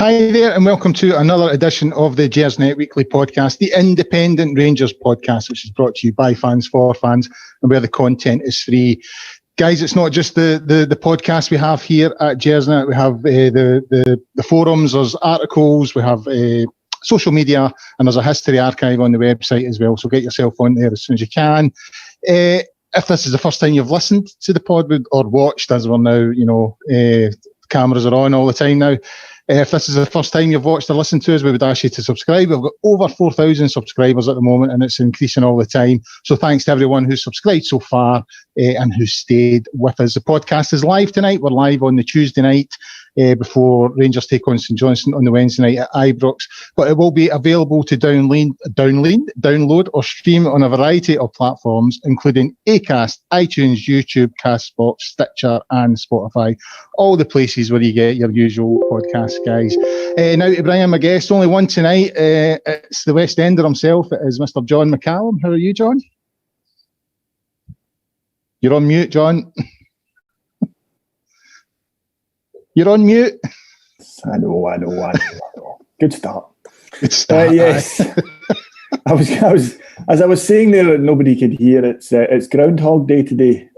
Hi there, and welcome to another edition of the Gersnet Weekly Podcast, the independent Rangers podcast, which is brought to you by fans for fans, and where the content is free. Guys, it's not just the podcast we have here at Gersnet. We have the forums, there's articles, we have social media, and there's a history archive on the website as well. So get yourself on there as soon as you can. If this is the first time you've listened to the pod or watched, as we're now, cameras are on all the time now. If this is the first time you've watched or listened to us, we would ask you to subscribe. We've got over 4,000 subscribers at the moment, and it's increasing all the time. So thanks to everyone who's subscribed so far and who stayed with us. The podcast is live tonight. We're live on the Tuesday night before Rangers take on St Johnstone on the Wednesday night at Ibrox. But it will be available to download or stream on a variety of platforms, including Acast, iTunes, YouTube, Castbox, Stitcher, and Spotify. All the places where you get your usual podcasts, guys. Now to bring in my guest, only one tonight. It's the West Ender himself. It is Mr. John McCallum. How are you, John? You're on mute, John. You're on mute. I know. Good start. Good start. Yes. I was as I was saying there, and nobody could hear. It's Groundhog Day today.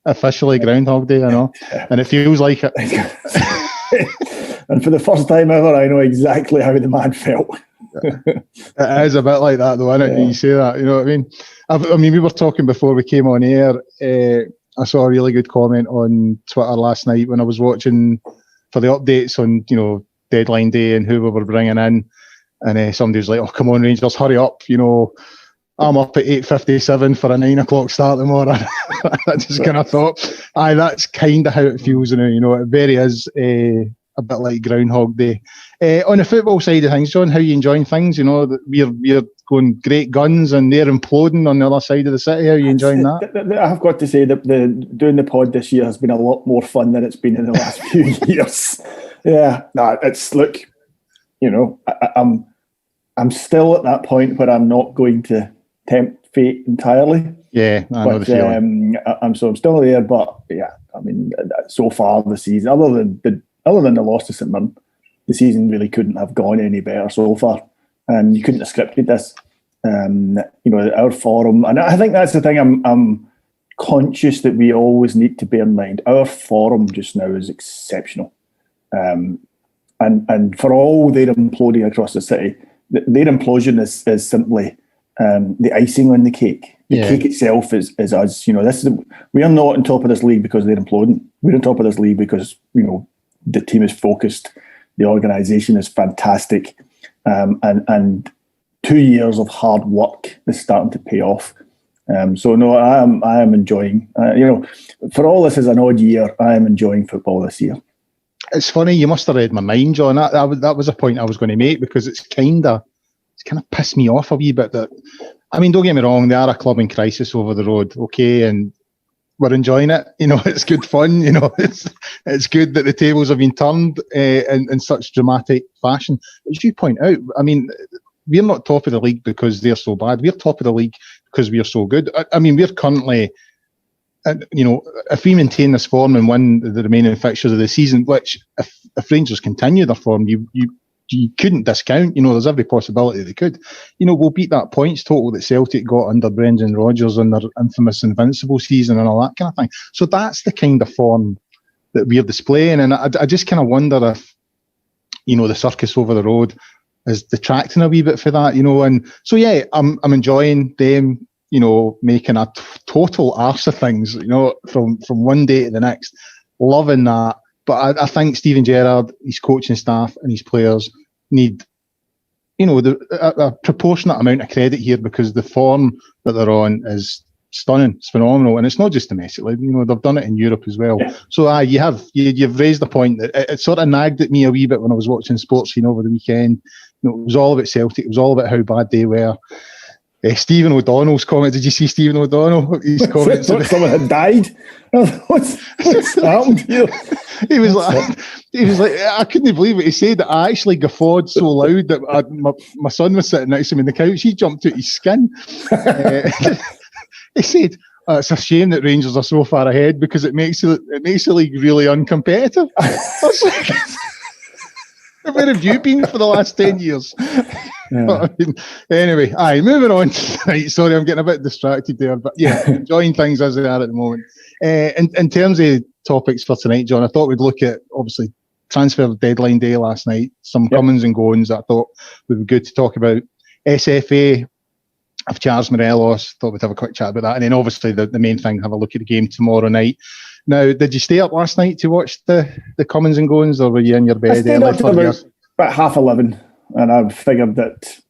Officially Groundhog Day, I know, and it feels like it. And for the first time ever, I know exactly how the man felt. It is a bit like that, though, isn't it? Yeah. You say that, you know what I mean? I mean, we were talking before we came on air. I saw a really good comment on Twitter last night when I was watching for the updates on, deadline day and who we were bringing in. And somebody was like, "Oh, come on, Rangers, hurry up. I'm up at 8:57 for a 9 o'clock start tomorrow." I just kind of thought, that's kind of how it feels now. It very is a bit like Groundhog Day. On the football side of things, John, how are you enjoying things? That we're going great guns and they're imploding on the other side of the city. How are you enjoying that? I've got to say that doing the pod this year has been a lot more fun than it's been in the last few years. Yeah, I'm still at that point where I'm not going to tempt fate entirely. Yeah, I know the feeling. I'm still there, but yeah, I mean, so far the season, other than the loss to St Mirren, the season really couldn't have gone any better so far. You couldn't have scripted this. Our forum, and I think that's the thing I'm conscious that we always need to bear in mind. Our forum just now is exceptional. And for all their imploding across the city, their implosion is simply the icing on the cake. The cake itself is us. We are not on top of this league because they're imploding. We're on top of this league because the team is focused, the organisation is fantastic, and 2 years of hard work is starting to pay off. I am enjoying. For all this is an odd year, I am enjoying football this year. It's funny, you must have read my mind, John. That was a point I was going to make, because it's kind of pissed me off a wee bit that, I mean, don't get me wrong, they are a club in crisis over the road, okay, and we're enjoying it. It's good fun. It's good that the tables have been turned in such dramatic fashion. As you point out, I mean, we're not top of the league because they're so bad. We're top of the league because we're so good. I mean, we're currently, if we maintain this form and win the remaining fixtures of the season, which if Rangers continue their form, you couldn't discount. There's every possibility they could. We'll beat that points total that Celtic got under Brendan Rodgers on their infamous Invincible season and all that kind of thing. So that's the kind of form that we're displaying. And I just kind of wonder if, the circus over the road is detracting a wee bit for that, And so, yeah, I'm enjoying them, making a total arse of things, from one day to the next. Loving that. But I think Steven Gerrard, his coaching staff and his players need, a proportionate amount of credit here, because the form that they're on is stunning. It's phenomenal. And it's not just domestically, they've done it in Europe as well. Yeah. So you've raised the point that it sort of nagged at me a wee bit when I was watching Sports Scene over the weekend. It was all about Celtic. It was all about how bad they were. Stephen O'Donnell's comment. Did you see Stephen O'Donnell? His comments. Someone had died. What's happened here? He was like, I couldn't believe it. He said that I actually guffawed so loud that my son was sitting next to me on the couch. He jumped out his skin. He said, it's a shame that Rangers are so far ahead because it makes the league really uncompetitive. Where have you been for the last 10 years? Yeah. Anyway, moving on tonight. Sorry, I'm getting a bit distracted there, but yeah, enjoying things as they are at the moment. In terms of topics for tonight, John, I thought we'd look at, obviously, transfer deadline day last night, some comings and goings that I thought would be good to talk about. SFA of Charles Morelos, thought we'd have a quick chat about that. And then obviously the main thing, have a look at the game tomorrow night. Now, did you stay up last night to watch the comings and goings, or were you in your bed? I stayed up till about 11:30, and I figured that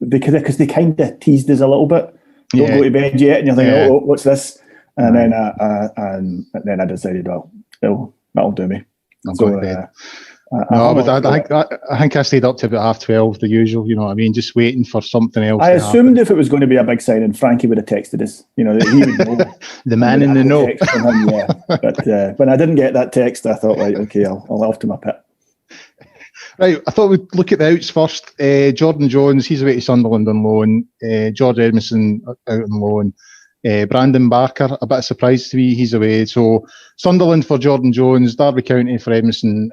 because they kind of teased us a little bit. Don't go to bed yet, and you're thinking, oh, what's this? And then I decided, well, that'll do me. I'm going to bed. I think I stayed up to about 12:30, the usual. You know what I mean? Just waiting for something else. I assumed if it was going to be a big signing, Frankie would have texted us. You know, that he would know. The man in the know. But when I didn't get that text, I thought, right, okay, I'll off to my pit. Right, I thought we'd look at the outs first. Jordan Jones, he's away to Sunderland on loan. George Edmondson out on loan. Brandon Barker, a bit of surprise to me, he's away. So Sunderland for Jordan Jones, Derby County for Edmondson,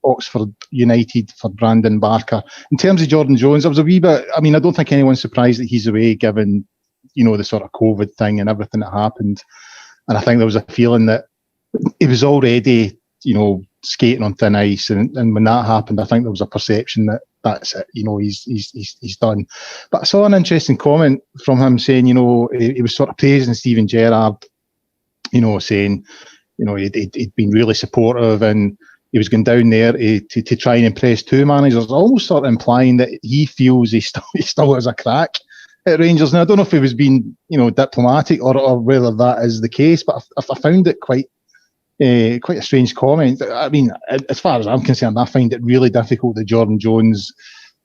Oxford United for Brandon Barker. In terms of Jordan Jones, I was a wee bit, I don't think anyone's surprised that he's away given, the sort of COVID thing and everything that happened. And I think there was a feeling that he was already, skating on thin ice. And when that happened, I think there was a perception that that's it, he's done. But I saw an interesting comment from him saying, he was sort of praising Steven Gerrard, saying, he'd been really supportive and he was going down there to try and impress two managers, almost sort of implying that he feels he still has a crack at Rangers. And I don't know if he was being, diplomatic or whether that is the case, but I found it quite a strange comment. As far as I'm concerned, I find it really difficult that Jordan Jones,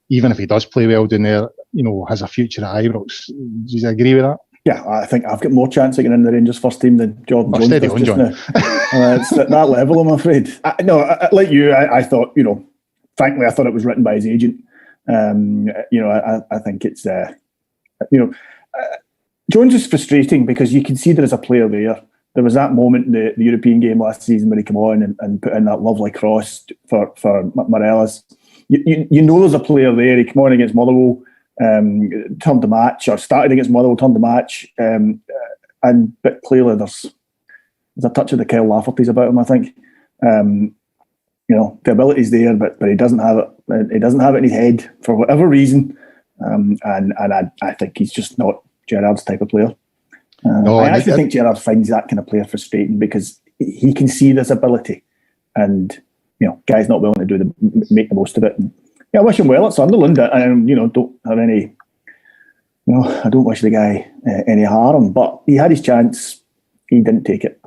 even if he does play well down there, has a future at Ibrox. Do you agree with that? Yeah, I think I've got more chance of getting in the Rangers first team than Jordan Jones does just now. It's at that level, I'm afraid. Like you, I thought, frankly, I thought it was written by his agent. I think it's, Jones is frustrating because you can see there is a player there. There was that moment in the European game last season when he came on and put in that lovely cross for Morelos. You know there's a player there. He came on against Motherwell, turned the match, or started against Motherwell, turned the match. But clearly there's a touch of the Kyle Lafferty's about him, I think. The ability's there, but he doesn't have it. He doesn't have it in his head for whatever reason. And I think he's just not Gerrard's type of player. I actually think Gerrard finds that kind of player frustrating because he can see this ability, and guy's not willing to make the most of it. And, I wish him well at Sunderland. I don't have any. I don't wish the guy any harm, but he had his chance. He didn't take it.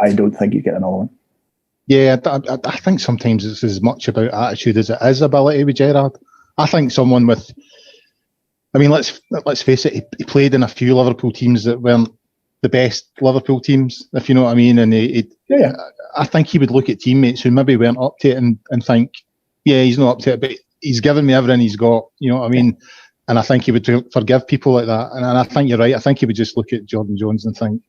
I don't think he's getting another one. Yeah, I think sometimes it's as much about attitude as it is ability with Gerrard. I think someone with. Let's face it. He played in a few Liverpool teams that weren't the best Liverpool teams, if you know what I mean. And I think he would look at teammates who maybe weren't up to it and think, yeah, he's not up to it, but he's given me everything he's got. You know what I mean? And I think he would forgive people like that. And I think you're right. I think he would just look at Jordan Jones and think,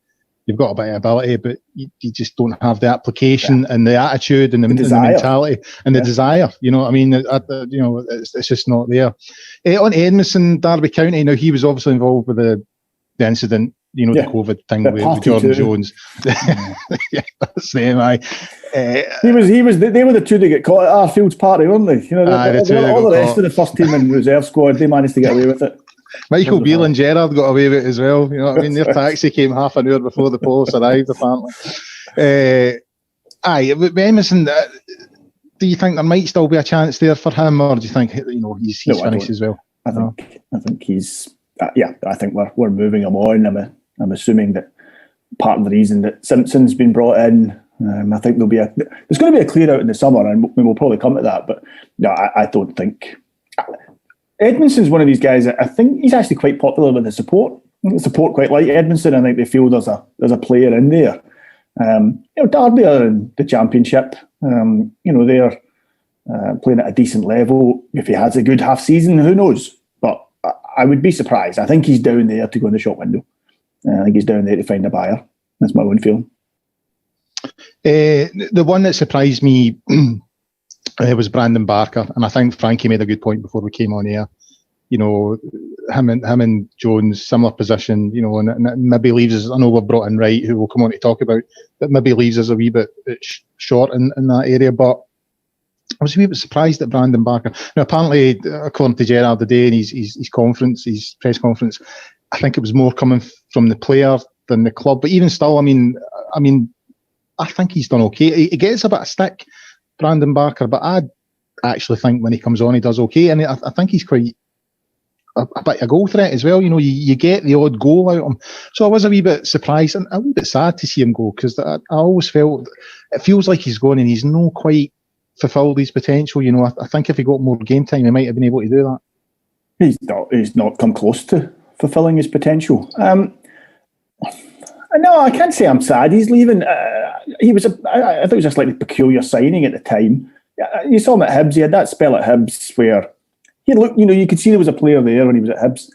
you've got a bit of ability, but you just don't have the application and the attitude and the mentality and the desire. You know what I mean? It's just not there. On Edmondson, Derby County, now he was obviously involved with the incident, the COVID thing with Jordan Jones. Yeah, that's them, aye. They were the two that got caught at Arfield's party, weren't they? All the rest of the first team and reserve squad, they managed to get away with it. Michael Beale and Gerrard got away with it as well. You know what I mean? Their taxi came half an hour before the police arrived, apparently. Emerson, do you think there might still be a chance there for him, or do you think he's finished as well? I think he's. I think we're moving him on. I'm assuming that part of the reason that Simpson's been brought in. I think there's going to be a clear out in the summer, and we will probably come to that. But no, I don't think. Edmondson's one of these guys that I think he's actually quite popular with the support. The support quite like Edmondson. I think they feel there's a player in there. Derby are in the Championship. They're playing at a decent level. If he has a good half season, who knows? But I would be surprised. I think he's down there to go in the shop window. I think he's down there to find a buyer. That's my own feeling. The one that surprised me It was Brandon Barker, and I think Frankie made a good point before we came on air. You know, him and Jones, similar position. You know, and maybe leaves us. I know we've brought in Wright, who we'll come on to talk about, but maybe leaves us a wee bit short in that area. But I was a wee bit surprised at Brandon Barker. Now, apparently, according to Gerard today in his press conference, I think it was more coming from the player than the club. But even still, I mean, I think he's done okay. He gets a bit of stick, Brandon Barker, but I actually think when he comes on, he does okay. And I think he's quite a bit of a goal threat as well. You know, you get the odd goal out of him. So I was a wee bit surprised and a wee bit sad to see him go, because I always felt it feels like he's gone and he's not quite fulfilled his potential. You know, I think if he got more game time, he might have been able to do that. He's not come close to fulfilling his potential. No, I can't say I'm sad he's leaving. I thought it was a slightly peculiar signing at the time. You saw him at Hibs. He had that spell at Hibs where he looked, you know, you could see there was a player there when he was at Hibs.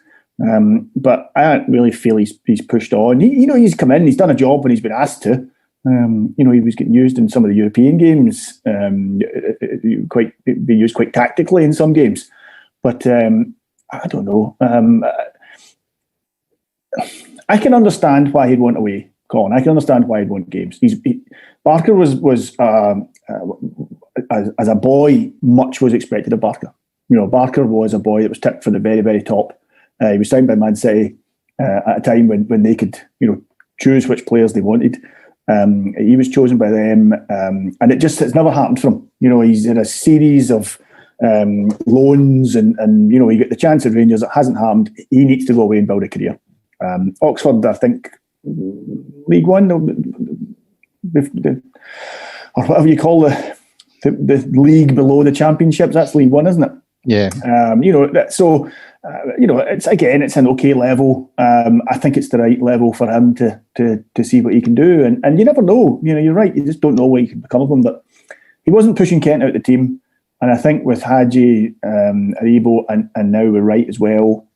But I don't really feel he's pushed on. He's come in, he's done a job when he's been asked to. He was getting used in some of the European games, be used quite tactically in some games. But I don't know. I can understand why he'd want away, Colin. I can understand why he'd want games. Barker was as a boy, much was expected of Barker. You know, Barker was a boy that was tipped for the very, very top. He was signed by Man City at a time when they could, you know, choose which players they wanted. He was chosen by them, and it's never happened for him. You know, he's in a series of loans, and you know, he got the chance at Rangers. It hasn't happened. He needs to go away and build a career. Oxford, I think, League One, or whatever you call the league below the Championships. That's League One, isn't it? Yeah. It's an okay level. I think it's the right level for him to see what he can do. And you never know. You know, you're right. You just don't know what he can become of him. But he wasn't pushing Kent out the team. And I think with Hadji, Aribo, and now with Wright as well,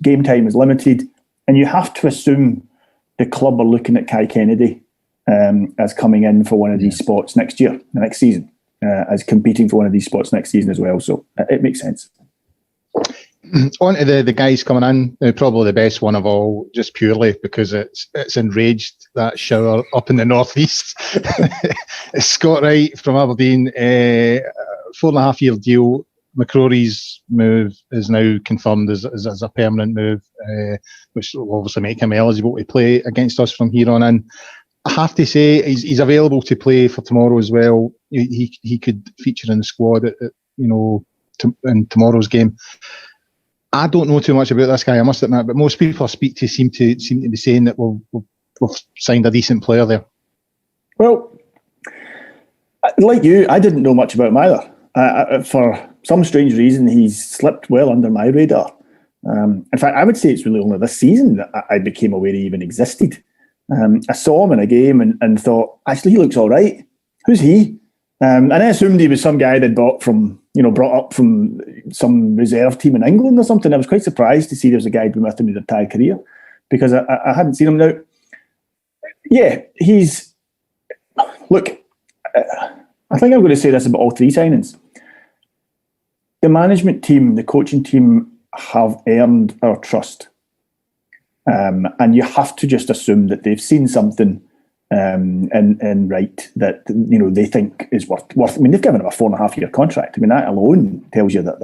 game time is limited. And you have to assume the club are looking at Kai Kennedy as coming in for one of these spots next season, as competing for one of these spots next season as well. So it makes sense. On to the guys coming in, probably the best one of all, just purely because it's enraged that shower up in the northeast. It's Scott Wright from Aberdeen, 4.5-year deal. McCrory's move is now confirmed as a permanent move, which will obviously make him eligible to play against us from here on in. I have to say he's available to play for tomorrow as well. He could feature in the squad in tomorrow's game. I don't know too much about this guy, I must admit, but most people I speak to seem to be saying that we've signed a decent player there. Well, like you, I didn't know much about him either. For some strange reason, he's slipped well under my radar. In fact, I would say it's really only this season that I became aware he even existed. I saw him in a game and thought, actually, he looks all right. Who's he? And I assumed he was some guy that brought up from some reserve team in England or something. I was quite surprised to see there was a guy who'd been with him his entire career, because I hadn't seen him now. Yeah, look, I think I'm going to say this about all three signings. The management team, the coaching team have earned our trust. And you have to just assume that they've seen something in Wright that they think is worth. I mean, they've given him a 4.5-year contract. I mean, that alone tells you that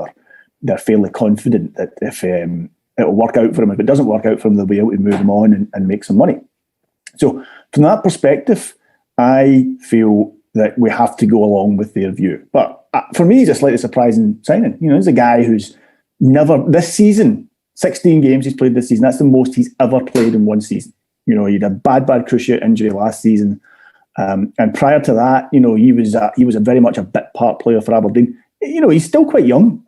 they're fairly confident that if it'll work out for him, if it doesn't work out for him, they'll be able to move him on and make some money. So from that perspective, I feel that we have to go along with their view. But for me, it's a slightly surprising signing. He's a guy who's never this season. 16 games he's played this season. That's the most he's ever played in one season. He had a bad cruciate injury last season, and prior to that, he was a very much a bit part player for Aberdeen. He's still quite young.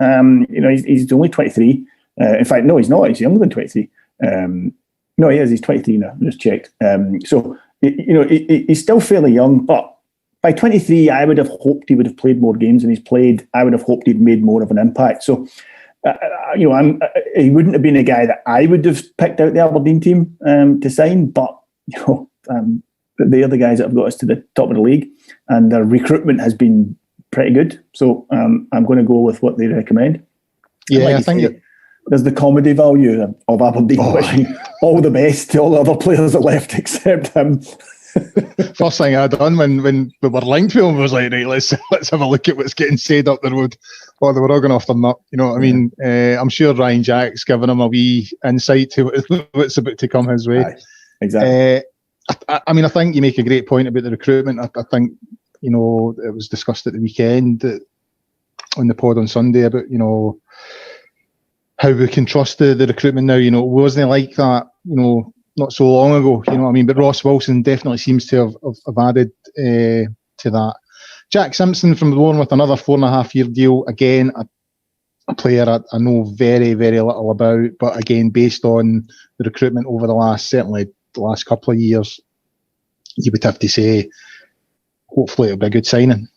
He's only 23. In fact, no, he's not. He's younger than 23. No, he is. He's 23 now. I just checked. So he's still fairly young, but by 23, I would have hoped he would have played more games than he's played. I would have hoped he'd made more of an impact. So. He wouldn't have been a guy that I would have picked out the Aberdeen team to sign, but they're the guys that have got us to the top of the league, and their recruitment has been pretty good. So I'm going to go with what they recommend. Yeah, I think there's the comedy value of Aberdeen wishing all the best to all the other players that left except him. First thing I done when we were linked to him was like, right, let's have a look at what's getting said up the road. Oh, they were all going off their nut. You know what I mean? I'm sure Ryan Jack's given him a wee insight to what's about to come his way. Aye, exactly. I mean, I think you make a great point about the recruitment. I think, you know, it was discussed at the weekend on the pod on Sunday about, you know, how we can trust the recruitment now. You know, it wasn't like that, you know, not so long ago, you know what I mean? But Ross Wilson definitely seems to have added to that. Jack Simpson from Bournemouth, another 4.5-year deal. Again, a player I know very, very little about, but again, based on the recruitment over certainly the last couple of years, you would have to say, hopefully it'll be a good signing.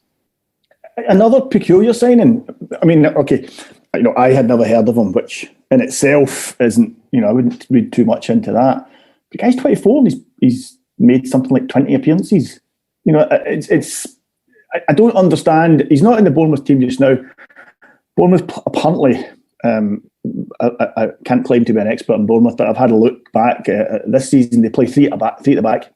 Another peculiar signing. I mean, okay, you know, I had never heard of him, which in itself isn't, you know, I wouldn't read too much into that. The guy's 24 and he's made something like 20 appearances. You know, I don't understand. He's not in the Bournemouth team just now. Bournemouth, apparently, I can't claim to be an expert in Bournemouth, but I've had a look back. This season, they play three at the back.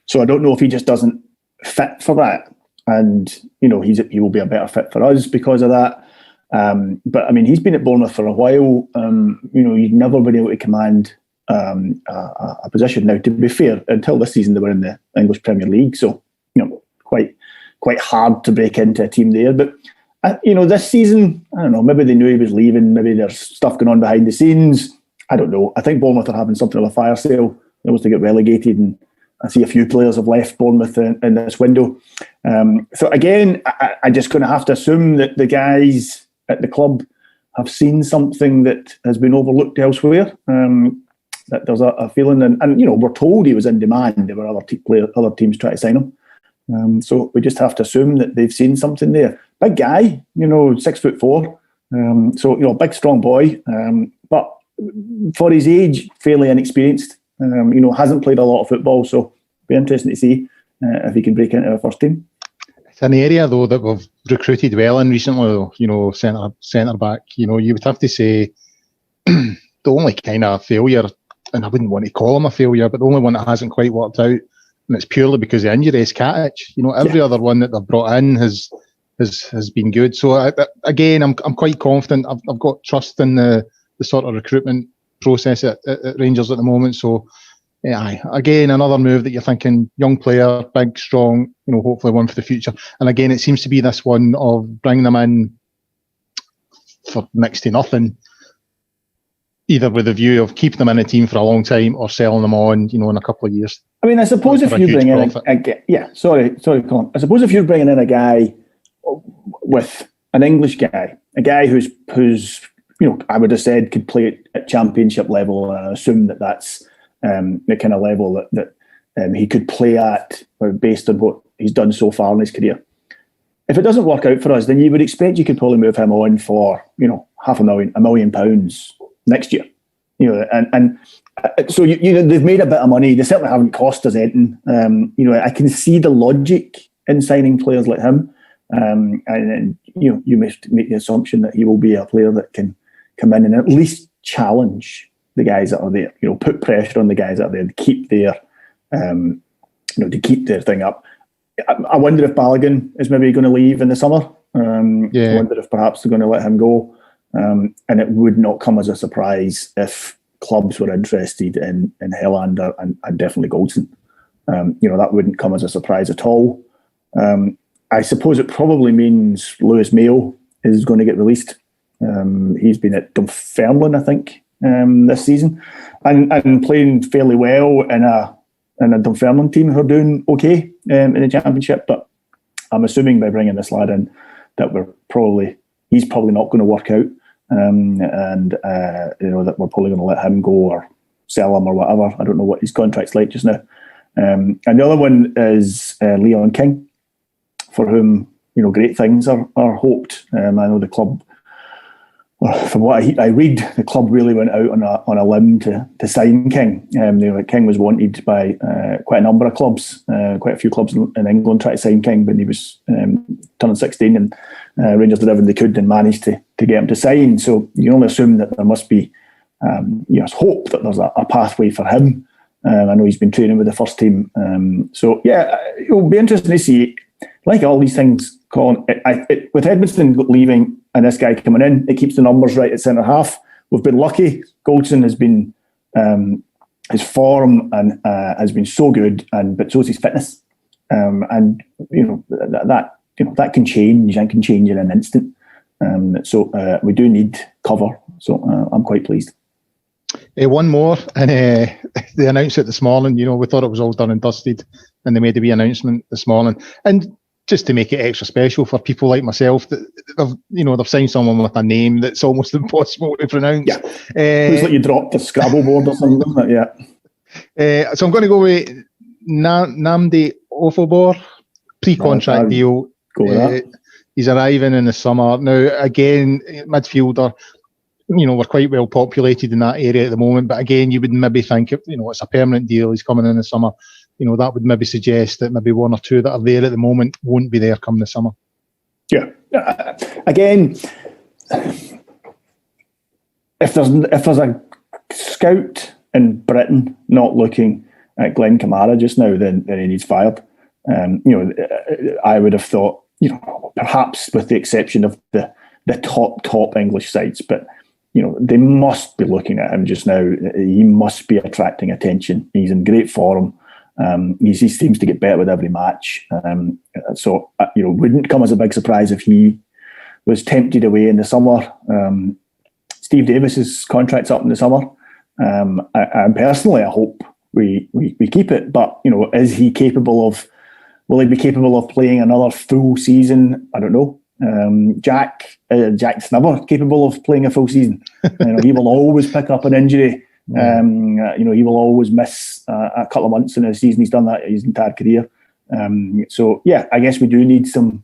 So I don't know if he just doesn't fit for that. And, you know, he will be a better fit for us because of that. But, I mean, he's been at Bournemouth for a while. You know, he'd never been able to command a position. Now, to be fair, until this season, they were in the English Premier League. So, you know, quite hard to break into a team there. But, you know, this season, I don't know, maybe they knew he was leaving. Maybe there's stuff going on behind the scenes. I don't know. I think Bournemouth are having something of a fire sale. They was to get relegated, and I see a few players have left Bournemouth in this window. So, again, I'm just going to have to assume that the guys at the club have seen something that has been overlooked elsewhere. That there's a feeling, and you know, we're told he was in demand. There were other teams trying to sign him. So we just have to assume that they've seen something there. Big guy, you know, 6'4". So, you know, big strong boy, but for his age, fairly inexperienced. You know, hasn't played a lot of football, so it'll be interesting to see if he can break into the first team. It's an area though that we've recruited well in recently, though, you know, centre back. You know, you would have to say the only kind of failure, and I wouldn't want to call him a failure, but the only one that hasn't quite worked out, and it's purely because of injury, is Katic. You know, every other one that they've brought in has been good. So again, I'm quite confident. I've got trust in the sort of recruitment process at Rangers at the moment. So yeah, again, another move that you're thinking, young player, big, strong, you know, hopefully one for the future. And again, it seems to be this one of bringing them in for next to nothing, either with the view of keeping them in a team for a long time or selling them on, you know, in a couple of years. I mean, I suppose if you bring in sorry, Colin. I suppose if you're bringing in a guy with an English guy, a guy who's you know, I would have said could play at championship level, and I assume that's the kind of level that he could play at based on what he's done so far in his career. If it doesn't work out for us, then you would expect you could probably move him on for, you know, £500,000, £1 million next year. You know, and so you know, they've made a bit of money. They certainly haven't cost us anything. You know, I can see the logic in signing players like him, and you know, you must make the assumption that he will be a player that can come in and at least challenge the guys that are there. You know, put pressure on the guys that are there to keep their, you know, to keep their thing up. I wonder if Balogun is maybe going to leave in the summer. I wonder if perhaps they're going to let him go. And it would not come as a surprise if clubs were interested in Helander and definitely Goldson. You know, that wouldn't come as a surprise at all. I suppose it probably means Lewis Mayo is going to get released. He's been at Dunfermline, I think, this season, and playing fairly well in a Dunfermline team who are doing okay in the Championship. But I'm assuming by bringing this lad in that he's probably not going to work out, and you know, that we're probably going to let him go or sell him or whatever. I don't know what his contract's like just now. And the other one is Leon King, for whom, you know, great things are hoped. I know the club from what I read, the club really went out on a limb to sign King. King was wanted by quite a number of clubs, quite a few clubs in England tried to sign King when he was turning 16, and Rangers did everything they could and managed to get him to sign. So you only assume that there must be hope that there's a pathway for him. I know he's been training with the first team. So yeah, it'll be interesting to see. Like all these things, Colin, with Edmondson leaving and this guy coming in, it keeps the numbers right at centre half. We've been lucky. Goldson has been his form and has been so good, but so is his fitness. And that can change and can change in an instant. So we do need cover. So I'm quite pleased. One more, and they announced it this morning. We thought it was all done and dusted, and they made the wee announcement this morning. And just to make it extra special for people like myself, that they've signed someone with a name that's almost impossible to pronounce. Yeah, it's like you dropped the Scrabble board or something, isn't it? Yeah. So I'm going to go with Namdi Ofobor, pre-contract deal. Go with that. He's arriving in the summer. Now, again, midfielder. We're quite well populated in that area at the moment, but again, you would maybe think, it's a permanent deal, he's coming in the summer, that would maybe suggest that maybe one or two that are there at the moment won't be there come the summer. Yeah. Again, if there's a scout in Britain not looking at Glenn Kamara just now, then he needs fired. I would have thought, perhaps with the exception of the top English sides, but they must be looking at him just now. He must be attracting attention. He's in great form. He seems to get better with every match. So wouldn't come as a big surprise if he was tempted away in the summer. Steve Davis's contract's up in the summer. And personally, I hope we keep it. But is he capable of? Will he be capable of playing another full season? I don't know. Jack's never capable of playing a full season. He will always pick up an injury. He will always miss a couple of months in a season. He's done that his entire career. So yeah, I guess we do need some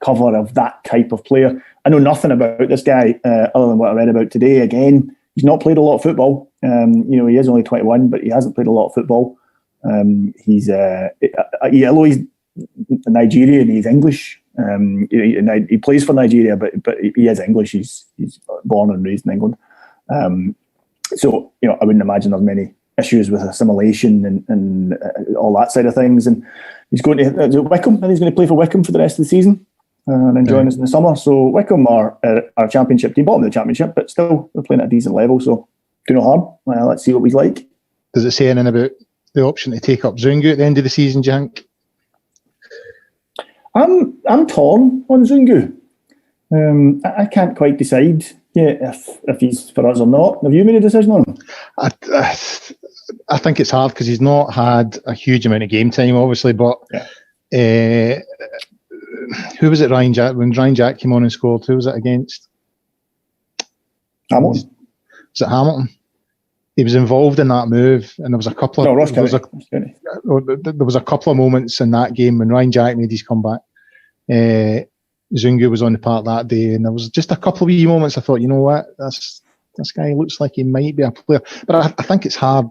cover of that type of player. I know nothing about this guy other than what I read about today. Again, he's not played a lot of football. He is only 21, but he hasn't played a lot of football. He's Nigerian. He's English. He plays for Nigeria, but he is English. He's born and raised in England. So I wouldn't imagine there's many issues with assimilation and all that side of things. And he's going to Wycombe, and he's going to play for Wycombe for the rest of the season and then join us in the summer. So Wycombe are our championship team, bottom of the championship, but still they're playing at a decent level. So do no harm. Let's see what he's like. Does it say anything about the option to take up Zungu at the end of the season, Jank? I'm torn on Zungu. I can't quite decide yet if he's for us or not. Have you made a decision on him? I think it's hard because he's not had a huge amount of game time, obviously. But who was it? Ryan Jack, when Ryan Jack came on and scored, who was it against? Hamilton. Was it Hamilton? He was involved in that move, and there was a couple of there was a couple of moments in that game when Ryan Jack made his comeback. Zungu was on the park that day, and there was just a couple of wee moments I thought, you know what, this guy looks like he might be a player. But I think it's hard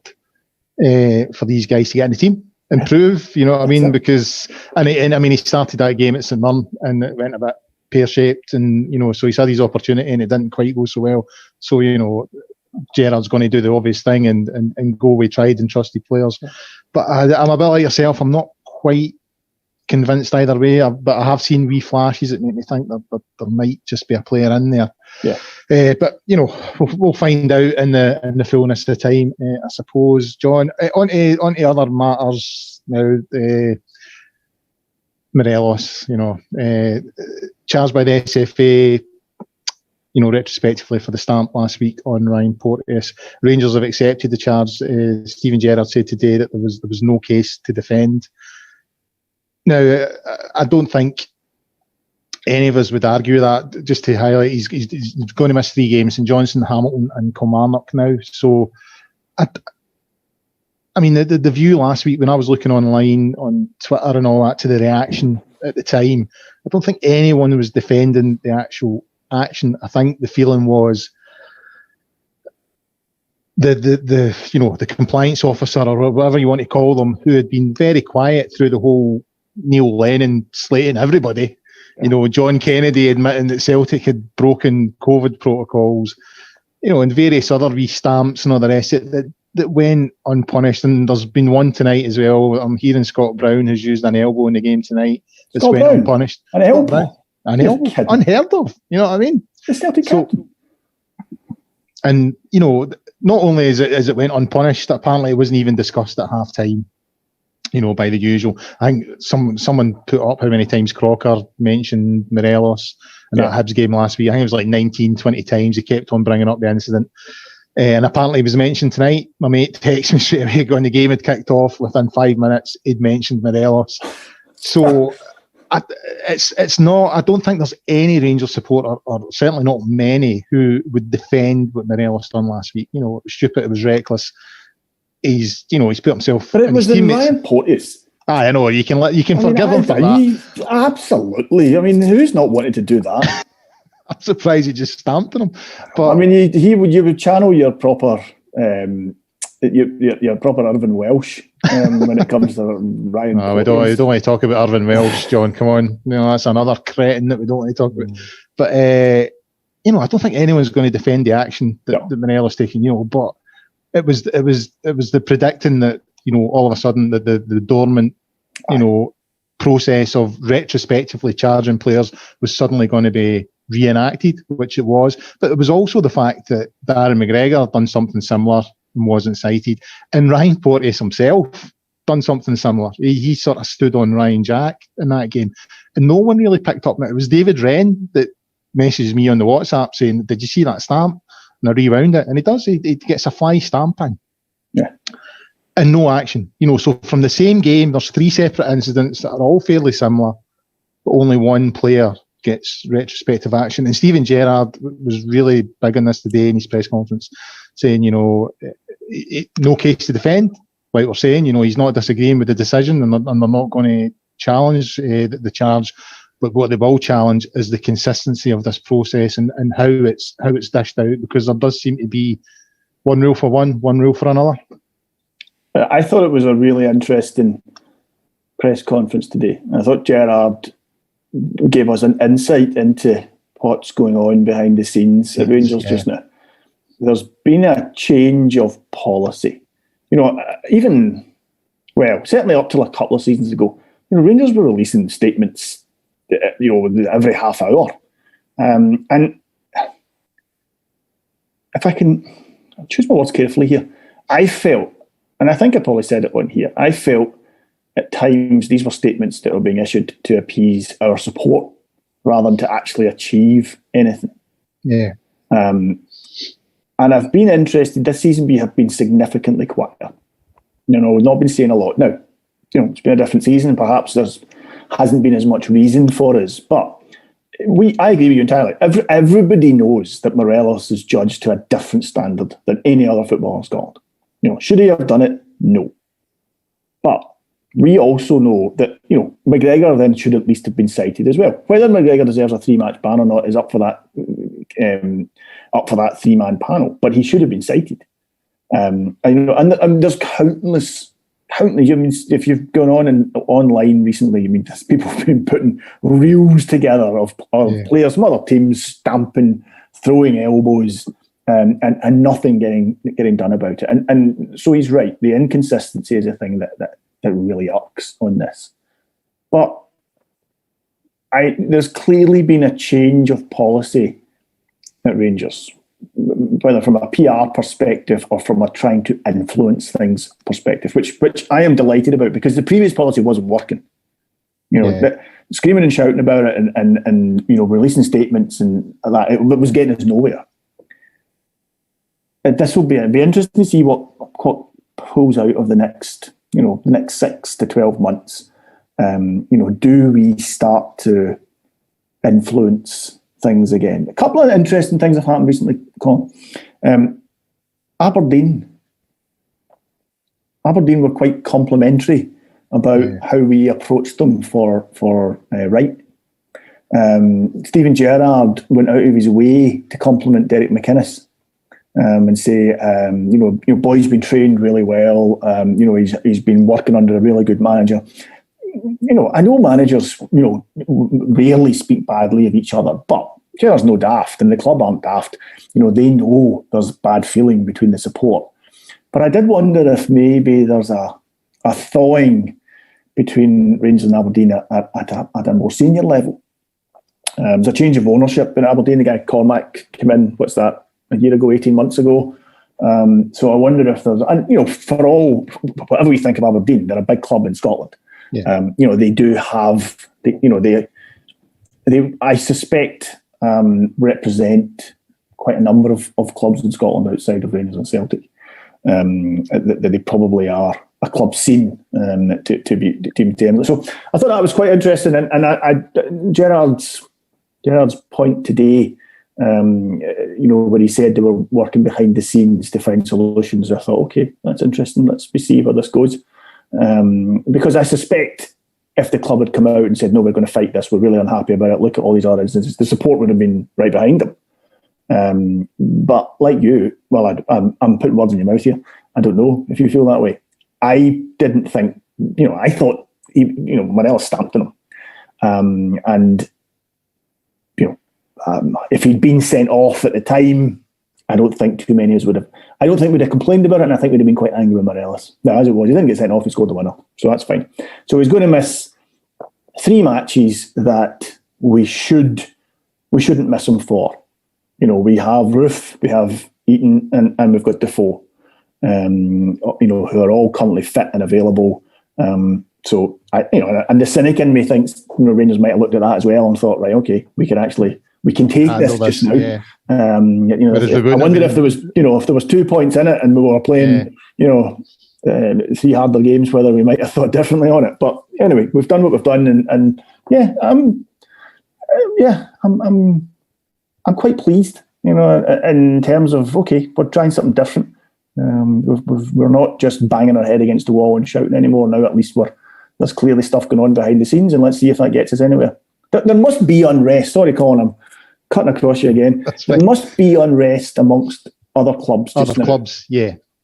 for these guys to get in the team and prove, you know what I mean? Because he started that game at St Mirren and it went a bit pear-shaped, and so he's had his opportunity and it didn't quite go so well. So Gerrard's going to do the obvious thing and go with tried and trusted players. But I'm a bit like yourself. I'm not quite convinced either way, but I have seen wee flashes that make me think that there might just be a player in there. Yeah. But we'll find out in the fullness of the time, I suppose. John, on to other matters now. Morelos, charged by the SFA. Retrospectively for the stamp last week on Ryan Porteous. Rangers have accepted the charge. Stephen Gerrard said today that there was no case to defend. Now, I don't think any of us would argue that. Just to highlight, he's going to miss 3 games: St Johnstone, Hamilton and Kilmarnock now. So, the view last week when I was looking online on Twitter and all that to the reaction at the time, I don't think anyone was defending the actual action. I think the feeling was the compliance officer, or whatever you want to call them, who had been very quiet through the whole Neil Lennon slating everybody. John Kennedy admitting that Celtic had broken COVID protocols, and various other wee stamps and all the rest of it that went unpunished. And there's been one tonight as well. I'm hearing Scott Brown has used an elbow in the game tonight. It's went unpunished. An elbow? An elbow? Unheard of. You know what I mean? The Celtic captain. And, not only is it went unpunished, apparently it wasn't even discussed at half time, by the usual. I think someone put up how many times Crocker mentioned Morelos in that Hibs game last week. I think it was like 19, 20 times. He kept on bringing up the incident. And apparently it was mentioned tonight. My mate texted me straight away when the game had kicked off. Within 5 minutes, he'd mentioned Morelos. So it's not. I don't think there's any Rangers supporter, or certainly not many, who would defend what Morelos done last week. It was stupid. It was reckless. He's put himself. But it was in Ryan Porteous. I know. You can forgive him for that. Absolutely. I mean, who's not wanted to do that? I'm surprised he just stamped on him. But I mean, you would channel your proper your proper Irvin Welsh when it comes to Ryan. No, we don't want to talk about Irvin Welsh, John. Come on, that's another cretin that we don't want to talk about. But I don't think anyone's going to defend the action that Morelos taking. But it was the predicting that all of a sudden the dormant process of retrospectively charging players was suddenly going to be reenacted, which it was. But it was also the fact that Darren McGregor done something similar and wasn't cited, and Ryan Porteous himself done something similar. He sort of stood on Ryan Jack in that game, and no one really picked up. It was David Wren that messaged me on the WhatsApp saying, "Did you see that stamp?" And I rewound it, and he does. He gets a fly stamping. Yeah. And no action. So from the same game, there's 3 separate incidents that are all fairly similar, but only one player gets retrospective action. And Stephen Gerrard was really big on this today in his press conference, saying, no case to defend. Like we're saying, he's not disagreeing with the decision, and they're not going to challenge the charge. But what they will challenge is the consistency of this process and how it's dished out, because there does seem to be one rule for one rule for another. I thought it was a really interesting press conference today. I thought Gerrard gave us an insight into what's going on behind the scenes at Rangers just now. There's been a change of policy. Certainly up till a couple of seasons ago, Rangers were releasing statements, every half hour. And if I can choose my words carefully here, I felt, and I think I probably said it on here, I felt at times these were statements that were being issued to appease our support rather than to actually achieve anything. Yeah. And I've been interested, this season we have been significantly quieter. We've not been saying a lot. Now, it's been a different season, perhaps there hasn't been as much reason for us, but I agree with you entirely. Everybody knows that Morelos is judged to a different standard than any other footballer in Scotland. Should he have done it? No. But we also know that, McGregor then should at least have been cited as well. Whether McGregor deserves a 3-match ban or not is up for that 3-man panel, but he should have been cited. And there's countless. If you've gone on and online recently, people have been putting reels together of players from other teams stamping, throwing elbows, and nothing getting done about it. And so he's right. The inconsistency is a thing that really irks on this. But there's clearly been a change of policy at Rangers, whether from a PR perspective or from a trying to influence things perspective, which I am delighted about, because the previous policy wasn't working. Screaming and shouting about it and releasing statements and that, it was getting us nowhere. This will be interesting to see what pulls out of the next 6 to 12 months. Do we start to influence things again? A couple of interesting things have happened recently, Colin. Aberdeen were quite complimentary about how we approached them for Wright. Stephen Gerrard went out of his way to compliment Derek McInnes and say, boy's been trained really well. He's been working under a really good manager. I know managers, rarely speak badly of each other, but Gerrard's no daft, and the club aren't daft. They know there's bad feeling between the support. But I did wonder if maybe there's a thawing between Rangers and Aberdeen at a more senior level. There's a change of ownership in Aberdeen. The guy Cormac came in, a year ago, 18 months ago. So I wonder if there's, for all, whatever we think of Aberdeen, they're a big club in Scotland. Yeah. They do have, they I suspect, represent quite a number of clubs in Scotland outside of Rangers and Celtic. That they probably are a club scene to be. So I thought that was quite interesting, and Gerrard's point today, where he said they were working behind the scenes to find solutions. I thought, okay, that's interesting. Let's see where this goes, because I suspect if the club had come out and said, no, we're going to fight this, we're really unhappy about it, look at all these other instances, the support would have been right behind them. But like you, well, I'm putting words in your mouth here. I don't know if you feel that way. I didn't think, I thought, Manella stamped on him. If he'd been sent off at the time, I don't think too many of us would have. I don't think we'd have complained about it, and I think we'd have been quite angry with Morelos. Now, as it was, he didn't get sent off, he scored the winner, so that's fine. So he's going to miss 3 matches that we shouldn't miss him for. We have Roof, we have Eaton, and we've got Defoe, who are all currently fit and available. And the cynic in me thinks, Rangers might have looked at that as well and thought, right, okay, we can take this just now. Yeah. I wonder if there was 2 points in it and we were playing, 3 harder games, whether we might have thought differently on it. But anyway, we've done what we've done, I'm quite pleased, in terms of, okay, we're trying something different. We're not just banging our head against the wall and shouting anymore. Now at least there's clearly stuff going on behind the scenes, and let's see if that gets us anywhere. There must be unrest. Sorry, Colin, I'm cutting across you again. There must be unrest amongst other clubs.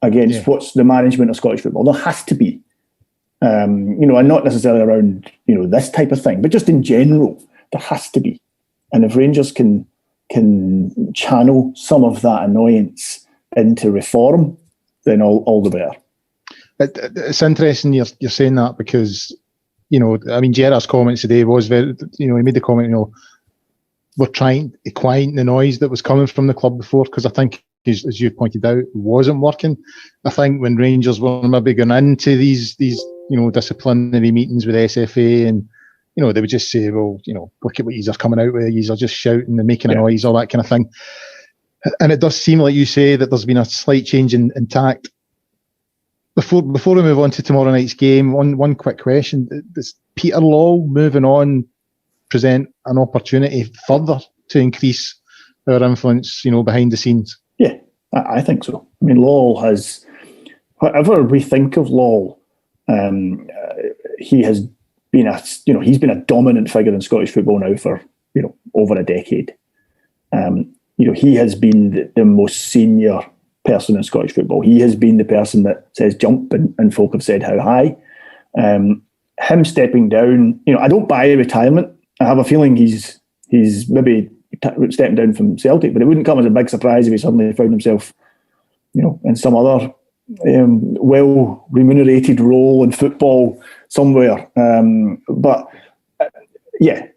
Against what's the management of Scottish football. There has to be. And not necessarily around, this type of thing, but just in general, there has to be. And if Rangers can channel some of that annoyance into reform, then all the better. It's interesting you're saying that, because Gerard's comments today was very, he made the comment, we're trying to quiet the noise that was coming from the club before, because I think, as you pointed out, it wasn't working. I think when Rangers were maybe going into these disciplinary meetings with SFA, and they would just say, well, look at what yous are coming out with, yous are just shouting and making a noise, all that kind of thing. And it does seem, like you say, that there's been a slight change in tact. Before we move on to tomorrow night's game, one quick question: does Peter Law moving on present an opportunity further to increase our influence, behind the scenes? Yeah, I think so. I mean, Law has, whatever we think of Law, he has been he's been a dominant figure in Scottish football now for over a decade. He has been the most senior person in Scottish football. He has been the person that says jump, and folk have said how high. Him stepping down, I don't buy retirement. I have a feeling he's maybe stepping down from Celtic, but it wouldn't come as a big surprise if he suddenly found himself, in some other well remunerated role in football somewhere. But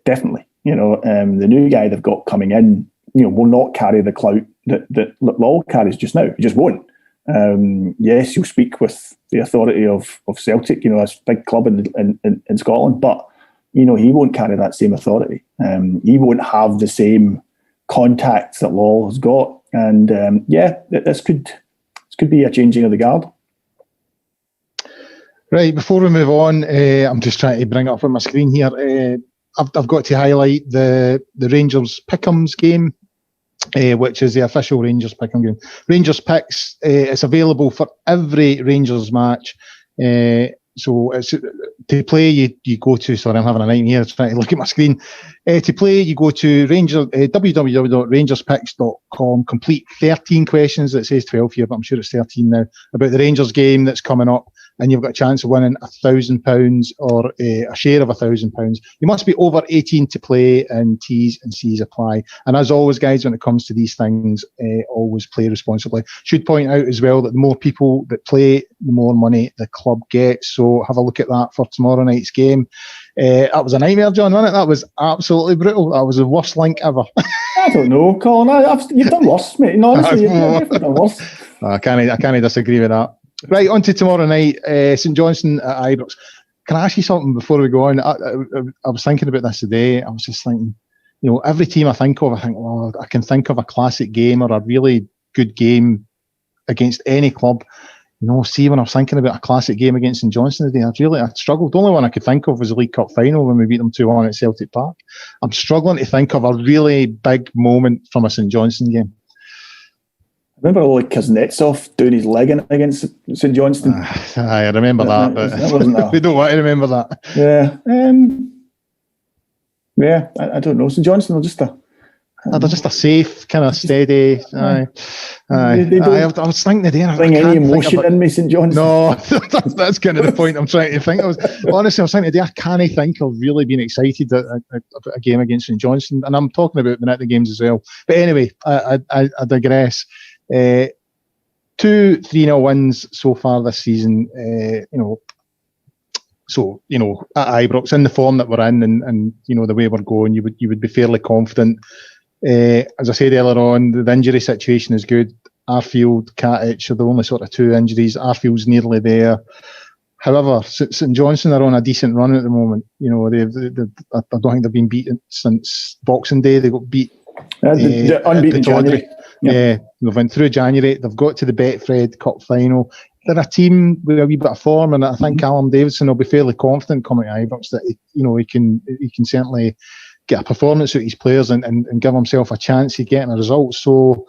definitely, the new guy they've got coming in, will not carry the clout that Law carries just now. He just won't. Yes, he'll speak with the authority of Celtic, a big club in Scotland, but he won't carry that same authority. He won't have the same contacts that Law has got, and this could be a changing of the guard. Right, before we move on, I'm just trying to bring it up on my screen here. I've got to highlight the Rangers Pick'ems game, which is the official Rangers Pick'em game. Rangers Picks, it's available for every Rangers match. So it's To play, you go to, sorry, I'm having a nightmare trying to look at my screen. To play, you go to www.rangerspicks.com, complete 13 questions. It says 12 here, but I'm sure it's 13 now, about the Rangers game that's coming up, and you've got a chance of winning £1,000 or a share of £1,000. You must be over 18 to play, and T's and C's apply. And as always, guys, when it comes to these things, always play responsibly. Should point out as well that the more people that play, the more money the club gets. So have a look at that for tomorrow night's game. That was a nightmare, John, wasn't it? That was absolutely brutal. That was the worst link ever. I don't know, Colin. You've done worse, mate. No, honestly, you've definitely done worse. I can't disagree with that. Right, on to tomorrow night, St Johnstone at Ibrox. Can I ask you something before we go on? I was thinking about this today. I was just thinking, every team I think of, I think, well, I can think of a classic game or a really good game against any club. See, when I was thinking about a classic game against St Johnstone today, I struggled. The only one I could think of was the League Cup final when we beat them 2-1 at Celtic Park. I'm struggling to think of a really big moment from a St Johnstone game. I remember Kuznetsov doing his leg in against St Johnstone. I remember that, but we don't want to remember that. Yeah. I don't know. St Johnstone are just they're just a safe, kind of steady. I was thinking today. Bring any emotion in me, St Johnstone. No, that's kind of the point I'm trying to think. I was thinking today, I can't think of really being excited at a game against St Johnstone, and I'm talking about the night games as well. But anyway, I digress. 2 3-0 wins so far this season. So at Ibrox, in the form that we're in, and the way we're going, you would be fairly confident. As I said earlier on, the injury situation is good. Arfield, Katic are the only sort of 2 injuries. Arfield's nearly there. However, St Johnstone are on a decent run at the moment. I don't think they've been beaten since Boxing Day. They got beat. Unbeaten January. Yeah, they've went through January. They've got to the Betfred Cup final. They're a team with a wee bit of form, and I think Callum Davidson will be fairly confident coming to Ibrox that he can certainly get a performance out of his players and give himself a chance of getting a result. So,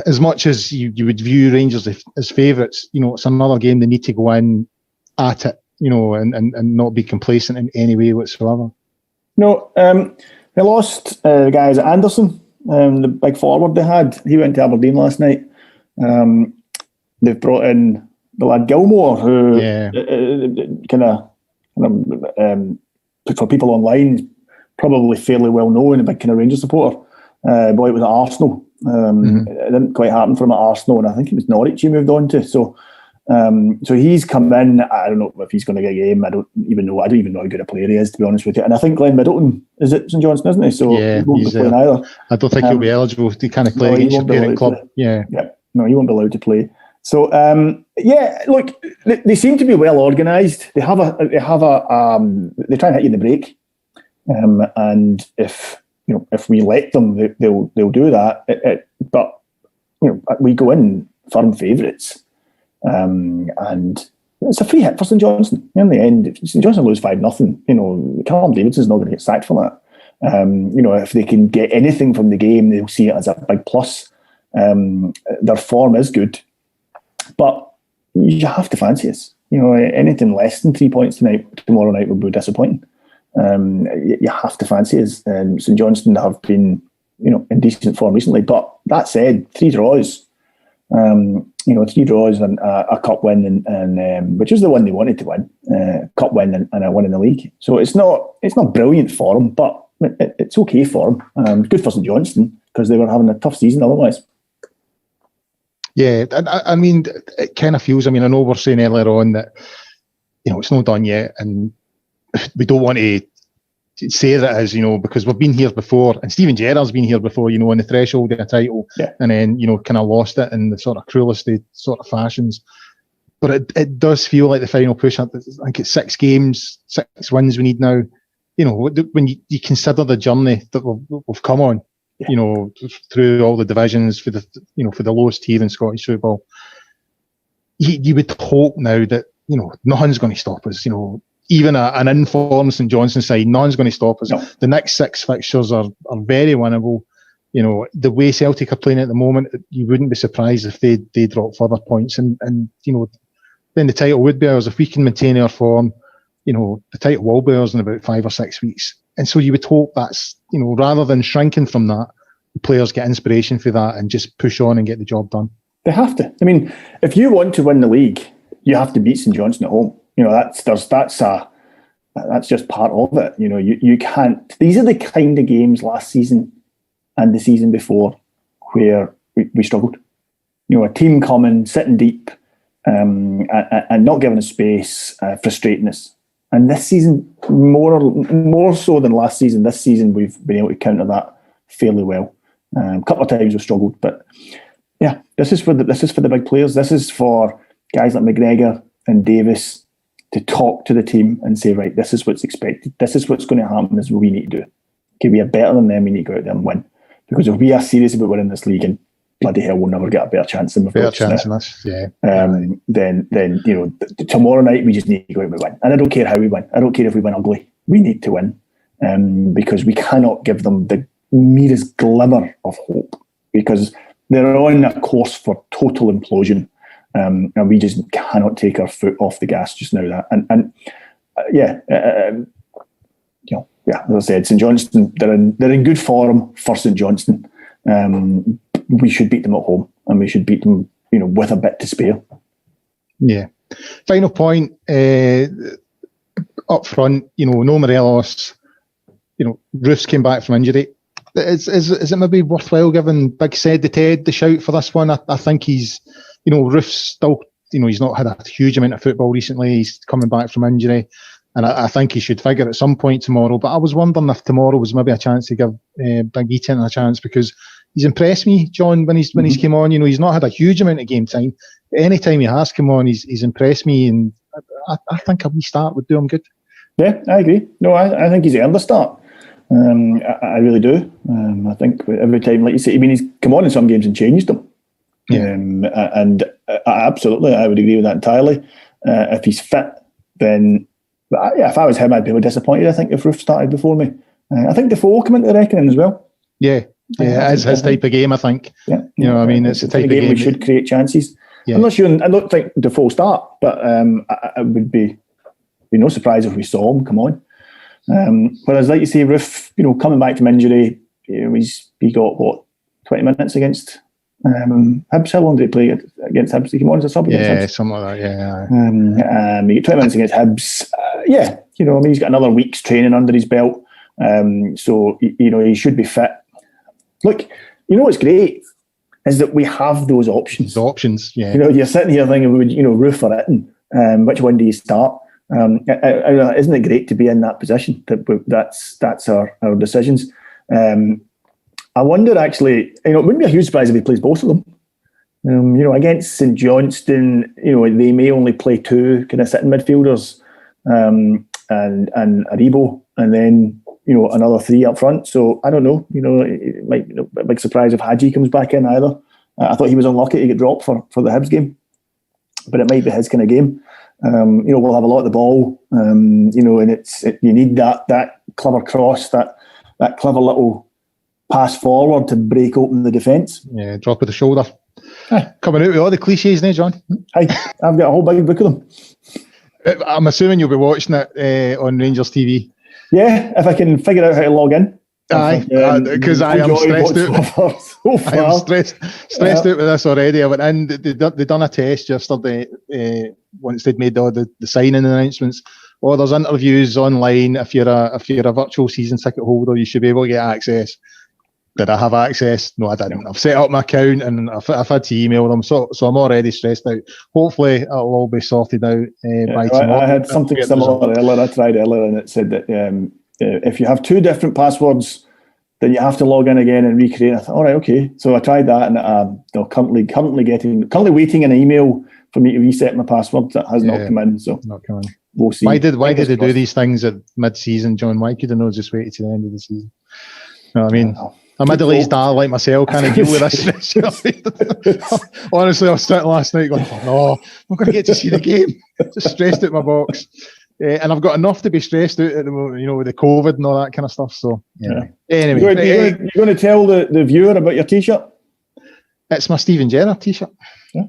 as much as you would view Rangers as favourites, it's another game they need to go in at it, and not be complacent in any way whatsoever. No, they lost the guys at Anderson, the big forward they had. He went to Aberdeen last night. They've brought in the lad Gilmore, who for people online, probably fairly well known, a big kind of Rangers supporter. Boy, it was at Arsenal. It didn't quite happen for him at Arsenal, and I think it was Norwich he moved on to. So he's come in. I don't know if he's going to get a game. I don't even know how good a player he is, to be honest with you. And I think Glenn Middleton is at St Johnstone, isn't he? So he won't be playing either. I don't think he'll be eligible to kind of play against your parent club. No, he won't be allowed to play. So look, they seem to be well organised. They try and hit you in the break, and if we let them, they'll do that. But we go in firm favourites, and it's a free hit for St Johnstone. In the end, if St Johnstone lose 5-0, Callum Davidson's not going to get sacked for that. If they can get anything from the game, they'll see it as a big plus. Their form is good, but you have to fancy us. Anything less than 3 points tomorrow night will be disappointing. You have to fancy us. St Johnstone have been, in decent form recently. But that said, 3 draws. 3 draws and a cup win, and which is the one they wanted to win. Cup win and a win in the league. So it's not brilliant form, but it's okay form. Good for St Johnstone because they were having a tough season otherwise. Yeah, I mean, it kind of feels. I mean, I know we're saying earlier on that it's not done yet, and we don't want to say that as because we've been here before, and Steven Gerrard's been here before, on the threshold of a title, and then kind of lost it in the sort of cruelest sort of fashions. But it does feel like the final push. I think it's 6 games, 6 wins we need now. When you consider the journey that we've come on. Through all the divisions for the lowest tier in Scottish football, you would hope now that nothing's going to stop us. Even an informed St Johnstone side, nothing's going to stop us. No. The next 6 fixtures are very winnable. The way Celtic are playing at the moment, you wouldn't be surprised if they drop further points. And then the title would be ours. If we can maintain our form, the title will be ours in about 5 or 6 weeks. And so you would hope that's, rather than shrinking from that, the players get inspiration for that and just push on and get the job done. They have to. I mean, if you want to win the league, you have to beat St Johnstone at home. That's just part of it. You can't. These are the kind of games last season and the season before where we struggled. A team coming, sitting deep, and not giving us space, frustrating us. And this season, more so than last season, this season we've been able to counter that fairly well. A couple of times we've struggled, but yeah, this is for the big players. This is for guys like McGregor and Davis to talk to the team and say, right, this is what's expected. This is what's going to happen. This is what we need to do. Okay, we are better than them. We need to go out there and win. Because if we are serious about winning this league, and bloody hell, we'll never get a better chance than we've got. Better chance than us, yeah. Then tomorrow night we just need to go out and win. And I don't care how we win. I don't care if we win ugly. We need to win, because we cannot give them the merest glimmer of hope, because they're on a course for total implosion, and we just cannot take our foot off the gas just now. As I said, St Johnstone, they're in good form for St Johnstone. We should beat them at home, and we should beat them, with a bit to spare. Yeah. Final point, up front, no Morelos. Roofs came back from injury. Is it maybe worthwhile giving Big Said the Ted the shout for this one? I think he's, Roof's still, he's not had a huge amount of football recently. He's coming back from injury. And I think he should figure at some point tomorrow. But I was wondering if tomorrow was maybe a chance to give Big Eaton a chance, because he's impressed me, John, when he's came on. He's not had a huge amount of game time. But any time he has come on, he's impressed me, and I think a wee start would do him good. Yeah, I agree. No, I think he's earned a start. I really do. I think every time, like you say, he's come on in some games and changed them. Yeah. And absolutely, I would agree with that entirely. If he's fit, then... But if I was him, I'd be a bit disappointed, I think, if Roof started before me. I think Defoe will come into the reckoning as well. Yeah, it's his type of game, I think. Yeah. It's the type of game we should create chances. Yeah. I'm not sure, I don't think Defoe will start, but it would be no surprise if we saw him come on. Whereas, like you say, Roof, coming back from injury, he got, 20 minutes against Hibs. How long did he play against Hibs? He came on as a sub against Hibs? Yeah, something like that, yeah. He got 20 minutes against Hibs. He's got another week's training under his belt. So, he should be fit. Look, what's great is that we have those options. Yeah. You're sitting here thinking, Roof or Itten, which one do you start? Isn't it great to be in that position? That's our decisions. I wonder, actually, it wouldn't be a huge surprise if he plays both of them. Against St Johnstone, they may only play two kind of sitting midfielders, and Aribo, and then another three up front. So I don't know. It might be a big surprise if Hadji comes back in either. I thought he was unlucky to get dropped for the Hibs game, but it might be his kind of game. We'll have a lot of the ball, and you need that clever cross, that clever little pass forward to break open the defence. Yeah, drop of the shoulder. Coming out with all the cliches now, John. I've got a whole big book of them. I'm assuming you'll be watching it on Rangers TV. Yeah, if I can figure out how to log in. Aye, because I am stressed out. I am stressed out with this already. I went in, they done a test yesterday, once they'd made all the signing announcements. There's interviews online. If you're a virtual season ticket holder, you should be able to get access. Did I have access? No, I didn't. I've set up my account and I've had to email them, so I'm already stressed out. Hopefully, it'll all be sorted out by tomorrow. I had something similar earlier. I tried earlier, and it said that if you have two different passwords, then you have to log in again and recreate. I thought, all right, okay. So I tried that, and they're currently waiting an email for me to reset my password. That has not come in. So not coming. We'll see. Why did they do these things at mid-season, John? Why could they not just wait to the end of the season? You know what I mean? A middle-aged dad like myself can't deal with this. Honestly, I was sitting last night going, oh no, I'm not going to get to see the game. Just stressed out my box. And I've got enough to be stressed out at the moment, with the COVID and all that kind of stuff. So, yeah. Anyway. You're going to tell the viewer about your T-shirt? It's my Steven Gerrard t-shirt. Yeah.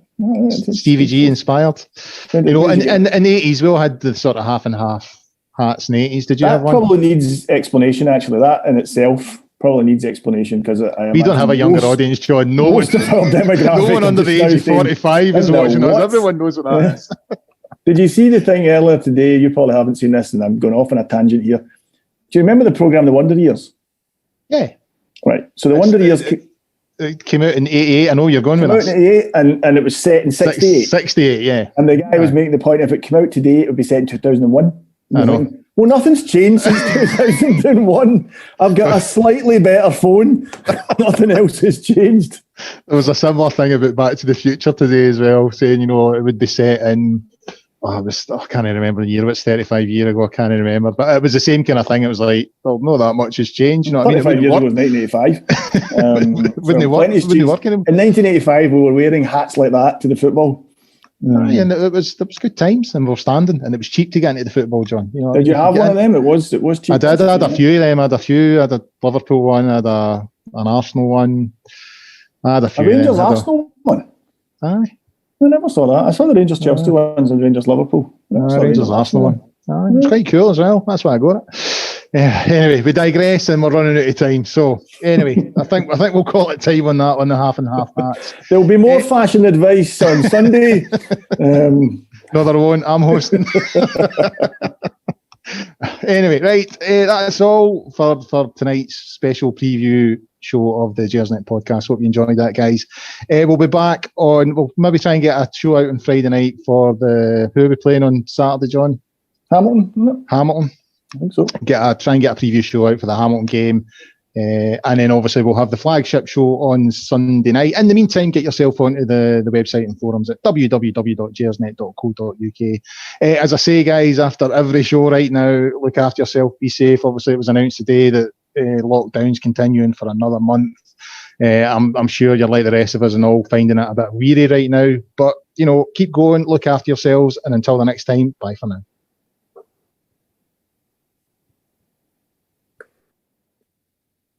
Stevie G inspired. In the 80s, we all had the sort of half and half hats in the 80s. Did you have one? That probably needs explanation, actually. That in itself probably needs explanation, because we don't have a younger audience, John. No one under the age of 45 is watching us. Everyone knows what that is. Did you see the thing earlier today? You probably haven't seen this, and I'm going off on a tangent here. Do you remember the programme The Wonder Years? Yeah. Right. So The Wonder Years... It came out in 88. I know you're going with us. It came out in 88, and it was set in 68. 68, yeah. And the guy was making the point, if it came out today, it would be set in 2001. I know. Well, nothing's changed since 2001. I've got a slightly better phone. Nothing else has changed. There was a similar thing about Back to the Future today as well, saying, it would be set in... I can't remember the year. It was 35 years ago. I can't remember. But it was the same kind of thing. It was like, well, not that much has changed. You know what I mean? 35 years ago was 1985. Wouldn't they work? In 1985, we were wearing hats like that to the football. And it was good times, and we were standing, and it was cheap to get into the football, John. Did you have one of them? It was cheap. I did. I had a few of them. I had a Liverpool one. I had an Arsenal one. I had a few. A Rangers Arsenal one? Aye. I never saw that. I saw the Rangers Chelsea ones and Rangers Liverpool. Rangers Arsenal one. It was quite cool as well. That's why I got it. Yeah. Anyway, we digress, and we're running out of time. So anyway, I think we'll call it time on that, on the half and half hats. There'll be more fashion advice on Sunday. No, there won't. I'm hosting. Anyway, right. That's all for tonight's special preview show of the Gersnet Podcast. Hope you enjoyed that, guys. We'll be back we'll maybe try and get a show out on Friday night for who are we playing on Saturday, John? Hamilton. I think so. Try and get a preview show out for the Hamilton game. And then obviously we'll have the flagship show on Sunday night. In the meantime, get yourself onto the website and forums at www.gersnet.co.uk. As I say, guys, after every show right now, look after yourself, be safe. Obviously, it was announced today that lockdown's continuing for another month. I'm sure you're like the rest of us and all finding it a bit weary right now. But, keep going, look after yourselves, and until the next time, bye for now.